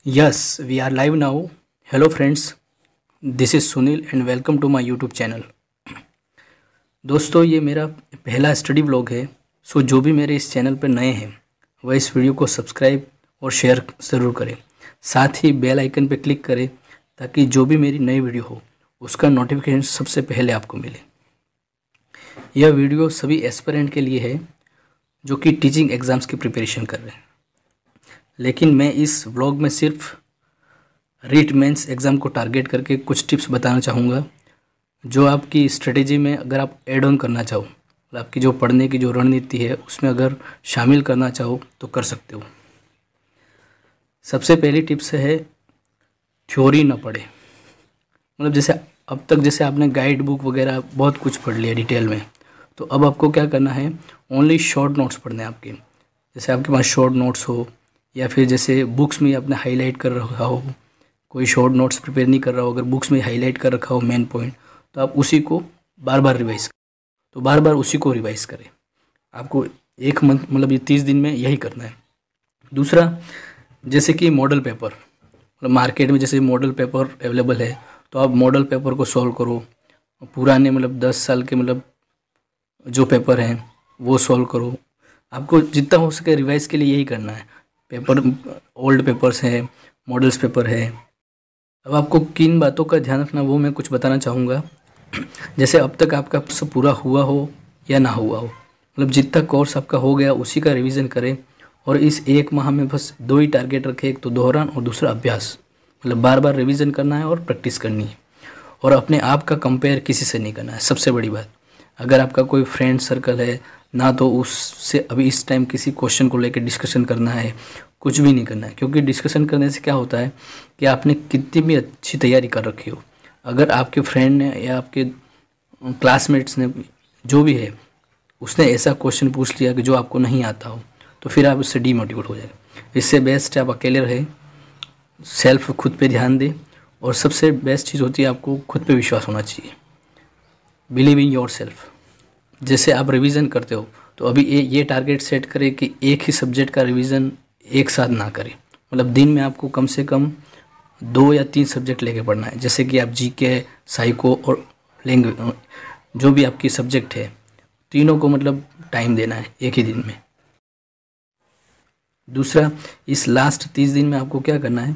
Yes, we are live now. Hello friends, this is Sunil and welcome to my YouTube channel. दोस्तों ये मेरा पहला study vlog है। सो जो भी मेरे इस चैनल पर नए हैं वह इस वीडियो को सब्सक्राइब और शेयर ज़रूर करें। साथ ही बेल आइकन पर क्लिक करें ताकि जो भी मेरी नई वीडियो हो उसका नोटिफिकेशन सबसे पहले आपको मिले। यह वीडियो सभी एस्पिरेंट के लिए है जो कि टीचिंग एग्ज़ाम्स की प्रिपरेशन कर रहे हैं। लेकिन मैं इस व्लॉग में सिर्फ रीट मेंस एग्ज़ाम को टारगेट करके कुछ टिप्स बताना चाहूँगा जो आपकी स्ट्रेटेजी में अगर आप ऐड ऑन करना चाहो, आपकी जो पढ़ने की जो रणनीति है उसमें अगर शामिल करना चाहो तो कर सकते हो। सबसे पहली टिप्स है थ्योरी ना पढ़े। मतलब जैसे अब तक जैसे आपने गाइड बुक वगैरह बहुत कुछ पढ़ लिया डिटेल में, तो अब आपको क्या करना है, ओनली शॉर्ट नोट्स पढ़ने हैं आपके। जैसे आपके पास शॉर्ट नोट्स हो या फिर जैसे बुक्स में आपने हाईलाइट कर रखा हो, कोई शॉर्ट नोट्स प्रिपेयर नहीं कर रहा हो, अगर बुक्स में हाईलाइट कर रखा हो मेन पॉइंट, तो आप उसी को बार बार रिवाइज़ करें। तो बार बार उसी को रिवाइज़ करें। आपको एक मंथ मतलब ये 30 दिन में यही करना है। दूसरा, जैसे कि मॉडल पेपर, मतलब मार्केट में जैसे मॉडल पेपर अवेलेबल है तो आप मॉडल पेपर को सॉल्व करो। पुराने मतलब 10 साल के मतलब जो पेपर हैं वो सॉल्व करो। आपको जितना हो सके रिवाइज़ के लिए यही करना है। पेपर ओल्ड पेपर्स हैं, मॉडल्स पेपर है। अब आपको किन बातों का ध्यान रखना वो मैं कुछ बताना चाहूँगा। जैसे अब तक आपका सब पूरा हुआ हो या ना हुआ हो, मतलब जितना कोर्स आपका हो गया उसी का रिवीजन करें। और इस एक माह में बस 2 ही टारगेट रखें, एक तो दोहरान और दूसरा अभ्यास। मतलब बार बार रिवीजन करना है और प्रैक्टिस करनी है। और अपने आप का कंपेयर किसी से नहीं करना है। सबसे बड़ी बात, अगर आपका कोई फ्रेंड सर्कल है ना तो उससे अभी इस टाइम किसी क्वेश्चन को लेकर डिस्कशन करना है, कुछ भी नहीं करना है। क्योंकि डिस्कशन करने से क्या होता है कि आपने कितनी भी अच्छी तैयारी कर रखी हो, अगर आपके फ्रेंड ने या आपके क्लासमेट्स ने जो भी है उसने ऐसा क्वेश्चन पूछ लिया कि जो आपको नहीं आता हो, तो फिर आप उससे डीमोटिवेट हो जाएगा। इससे बेस्ट है आप अकेले रहे, सेल्फ खुद पे ध्यान दें। और सबसे बेस्ट चीज़ होती है आपको खुद पे विश्वास होना चाहिए। Believe in your self. जैसे आप रिवीजन करते हो तो अभी ये टारगेट सेट करें कि एक ही सब्जेक्ट का रिवीजन एक साथ ना करें। मतलब दिन में आपको कम से कम 2 या 3 सब्जेक्ट लेके पढ़ना है। जैसे कि आप जीके, साइको और लैंग्वेज, जो भी आपकी सब्जेक्ट है, तीनों को मतलब टाइम देना है एक ही दिन में। दूसरा, इस लास्ट 30 दिन में आपको क्या करना है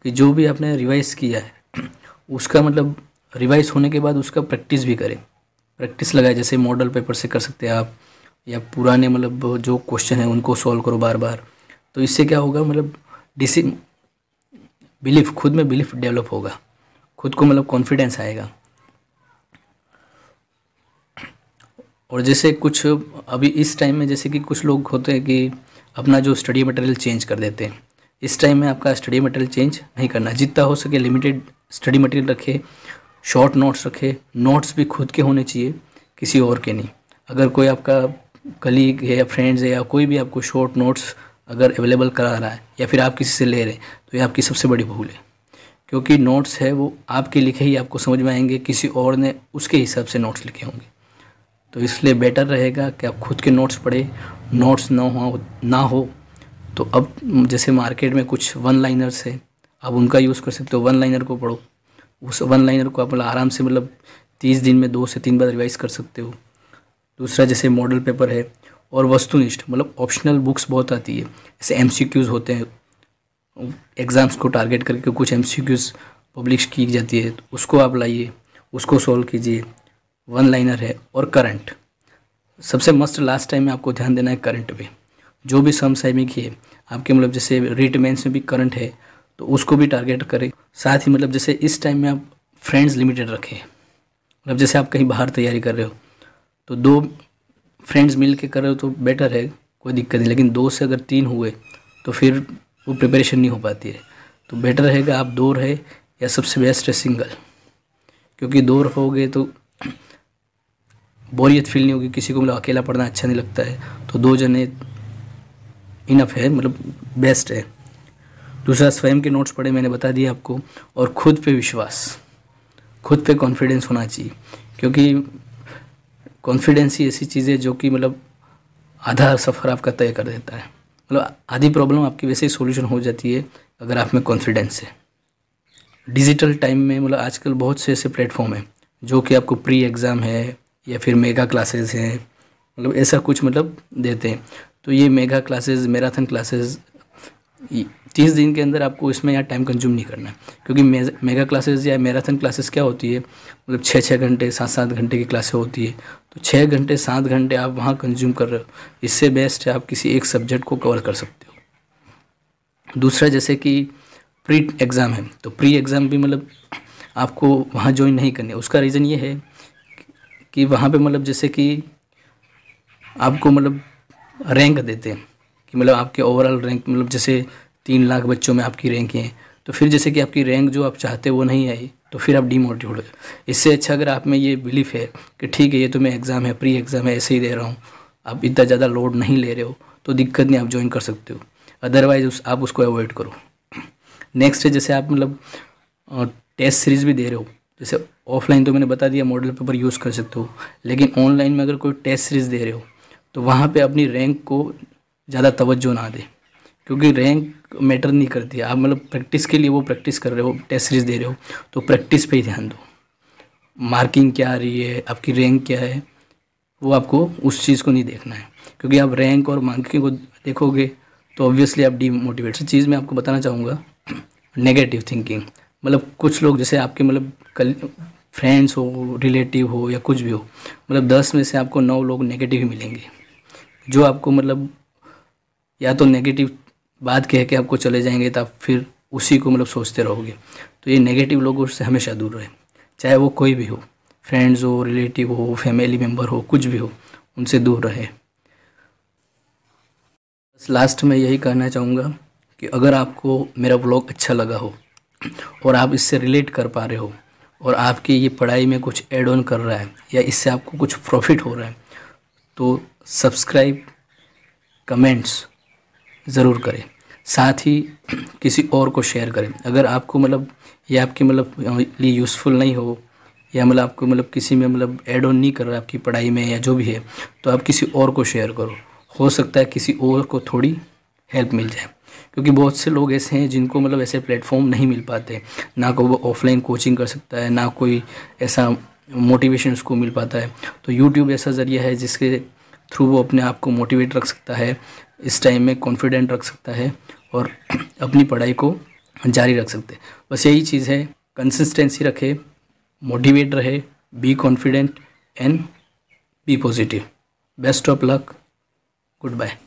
कि जो भी आपने रिवाइज़ किया है उसका मतलब रिवाइज़ होने के बाद उसका प्रैक्टिस भी करें। प्रैक्टिस लगाए, जैसे मॉडल पेपर से कर सकते हैं आप, या पुराने मतलब जो क्वेश्चन है उनको सॉल्व करो बार बार। तो इससे क्या होगा, मतलब बिलीफ, खुद में बिलीफ डेवलप होगा, खुद को मतलब कॉन्फिडेंस आएगा। और जैसे कुछ अभी इस टाइम में जैसे कि कुछ लोग होते हैं कि अपना जो स्टडी मटेरियल चेंज कर देते हैं। इस टाइम में आपका स्टडी मटेरियल चेंज नहीं करना। जितना हो सके लिमिटेड स्टडी मटेरियल रखे, शॉर्ट नोट्स रखे। नोट्स भी खुद के होने चाहिए, किसी और के नहीं। अगर कोई आपका कलीग है या फ्रेंड्स है या कोई भी आपको शॉर्ट नोट्स अगर अवेलेबल करा रहा है या फिर आप किसी से ले रहे हैं, तो ये आपकी सबसे बड़ी भूल है। क्योंकि नोट्स है वो आपके लिखे ही आपको समझ में आएंगे, किसी और ने उसके हिसाब से नोट्स लिखे होंगे। तो इसलिए बेटर रहेगा कि आप खुद के नोट्स पढ़ें। नोट्स ना हो तो अब जैसे मार्केट में कुछ वन लाइनर्स है, आप उनका यूज़ कर सकते हो। वन लाइनर को पढ़ो। उस वन लाइनर को आप आराम से मतलब 30 दिन में 2 से 3 बार रिवाइज़ कर सकते हो। दूसरा, जैसे मॉडल पेपर है और वस्तुनिष्ठ मतलब ऑप्शनल बुक्स बहुत आती है। जैसे एमसीक्यूज़ होते हैं, एग्ज़ाम्स को टारगेट करके कुछ एमसीक्यूज़ पब्लिश की जाती है, तो उसको आप लाइए, उसको सॉल्व कीजिए। वन लाइनर है। और करंट, सबसे मस्ट लास्ट टाइम में आपको ध्यान देना है करंट पे। जो भी समसामयिक है आपके, मतलब जैसे रीट मेंस में भी करंट है तो उसको भी टारगेट करें। साथ ही मतलब जैसे इस टाइम में आप फ्रेंड्स लिमिटेड रखें। मतलब जैसे आप कहीं बाहर तैयारी कर रहे हो तो 2 फ्रेंड्स मिल के कर रहे हो तो बेटर है, कोई दिक्कत नहीं। लेकिन 2 से अगर 3 हुए तो फिर वो प्रिपरेशन नहीं हो पाती है। तो बेटर रहेगा आप 2 रहे, या सबसे बेस्ट है सिंगल। क्योंकि 2 रहोगे तो बोरियत फील नहीं होगी, किसी को मतलब अकेला पढ़ना अच्छा नहीं लगता है। तो 2 जने इनफ है, मतलब बेस्ट है। दूसरा, स्वयं के नोट्स पढ़े, मैंने बता दिया आपको। और खुद पे विश्वास, खुद पे कॉन्फिडेंस होना चाहिए। क्योंकि कॉन्फिडेंस ही ऐसी चीज़ है जो कि मतलब आधा सफ़र आपका तय कर देता है। मतलब आधी प्रॉब्लम आपकी वैसे ही सॉल्यूशन हो जाती है अगर आप में कॉन्फिडेंस है। डिजिटल टाइम में मतलब आजकल बहुत से ऐसे प्लेटफॉर्म हैं जो कि आपको प्री एग्ज़ाम है या फिर मेगा क्लासेस हैं, मतलब ऐसा कुछ मतलब देते हैं। तो ये मेगा क्लासेस, मैराथन क्लासेस 30 दिन के अंदर आपको इसमें यहाँ टाइम कंज्यूम नहीं करना है, क्योंकि मेगा क्लासेस या मैराथन क्लासेस क्या होती है, मतलब 6-6 घंटे 7-7 घंटे की क्लासें होती है। तो 6 घंटे 7 घंटे आप वहाँ कंज्यूम कर रहे हो, इससे बेस्ट है आप किसी एक सब्जेक्ट को कवर कर सकते हो। दूसरा, जैसे कि प्री एग्ज़ाम है, तो प्री एग्ज़ाम भी मतलब आपको वहाँ ज्वाइन नहीं करनी है। उसका रीज़न ये है कि वहाँ पे मतलब जैसे कि आपको मतलब रैंक देते हैं कि मतलब आपके ओवरऑल रैंक, मतलब जैसे 3 लाख बच्चों में आपकी रैंक है, तो फिर जैसे कि आपकी रैंक जो आप चाहते हो वो नहीं आई, तो फिर आप डीमोटिवेट हो। इससे अच्छा अगर आप में ये बिलीफ है कि ठीक है ये तो मैं एग्ज़ाम है, प्री एग्ज़ाम है, ऐसे ही दे रहा हूँ, आप इतना ज़्यादा लोड नहीं ले रहे हो, तो दिक्कत नहीं, आप ज्वाइन कर सकते हो। अदरवाइज आप उसको अवॉइड करो। नेक्स्ट है, जैसे आप मतलब टेस्ट सीरीज़ भी दे रहे हो, जैसे ऑफलाइन तो मैंने बता दिया मॉडल पेपर यूज़ कर सकते हो, लेकिन ऑनलाइन में अगर कोई टेस्ट सीरीज़ दे रहे हो तो वहाँ पे अपनी रैंक को ज़्यादा तवज्जो ना दे, क्योंकि रैंक मैटर नहीं करती है। आप मतलब प्रैक्टिस के लिए वो प्रैक्टिस कर रहे हो, टेस्ट सीरीज़ दे रहे हो, तो प्रैक्टिस पे ही ध्यान दो। मार्किंग क्या आ रही है, आपकी रैंक क्या है, वो आपको उस चीज़ को नहीं देखना है, क्योंकि आप रैंक और मार्किंग को देखोगे तो ऑब्वियसली आप डीमोटिवेट। चीज़ मैं आपको बताना चाहूँगा, नेगेटिव थिंकिंग। मतलब कुछ लोग जैसे आपके मतलब कल फ्रेंड्स हो, रिलेटिव हो या कुछ भी हो, मतलब 10 में से आपको 9 लोग नेगेटिव ही मिलेंगे, जो आपको मतलब या तो नेगेटिव बात कह के आपको चले जाएंगे, तो आप फिर उसी को मतलब सोचते रहोगे। तो ये नेगेटिव लोगों से हमेशा दूर रहे, चाहे वो कोई भी हो, फ्रेंड्स हो, रिलेटिव हो, फैमिली मेम्बर हो, कुछ भी हो, उनसे दूर रहे। बस लास्ट में यही कहना चाहूँगा कि अगर आपको मेरा ब्लॉग अच्छा लगा हो और आप इससे रिलेट कर पा रहे हो और आपकी ये पढ़ाई में कुछ ऐड ऑन कर रहा है या इससे आपको कुछ प्रॉफिट हो रहा है, तो सब्सक्राइब, कमेंट्स ज़रूर करें। साथ ही किसी और को शेयर करें। अगर आपको मतलब ये आपके मतलब लिए यूज़फुल नहीं हो, या मतलब आपको मतलब किसी में मतलब ऐड ऑन नहीं कर रहा है आपकी पढ़ाई में या जो भी है, तो आप किसी और को शेयर करो। हो सकता है किसी और को थोड़ी हेल्प मिल जाए, क्योंकि बहुत से लोग ऐसे हैं जिनको मतलब ऐसे प्लेटफॉर्म नहीं मिल पाते, ना को वो ऑफलाइन कोचिंग कर सकता है, ना कोई ऐसा मोटिवेशन उसको मिल पाता है। तो यूट्यूब ऐसा ज़रिया है जिसके थ्रू वो अपने आप को मोटिवेट रख सकता है, इस टाइम में कॉन्फिडेंट रख सकता है और अपनी पढ़ाई को जारी रख सकते हैं। बस यही चीज़ है, कंसिस्टेंसी रखे, मोटिवेट रहे, be confident and be positive. Best of luck, good bye.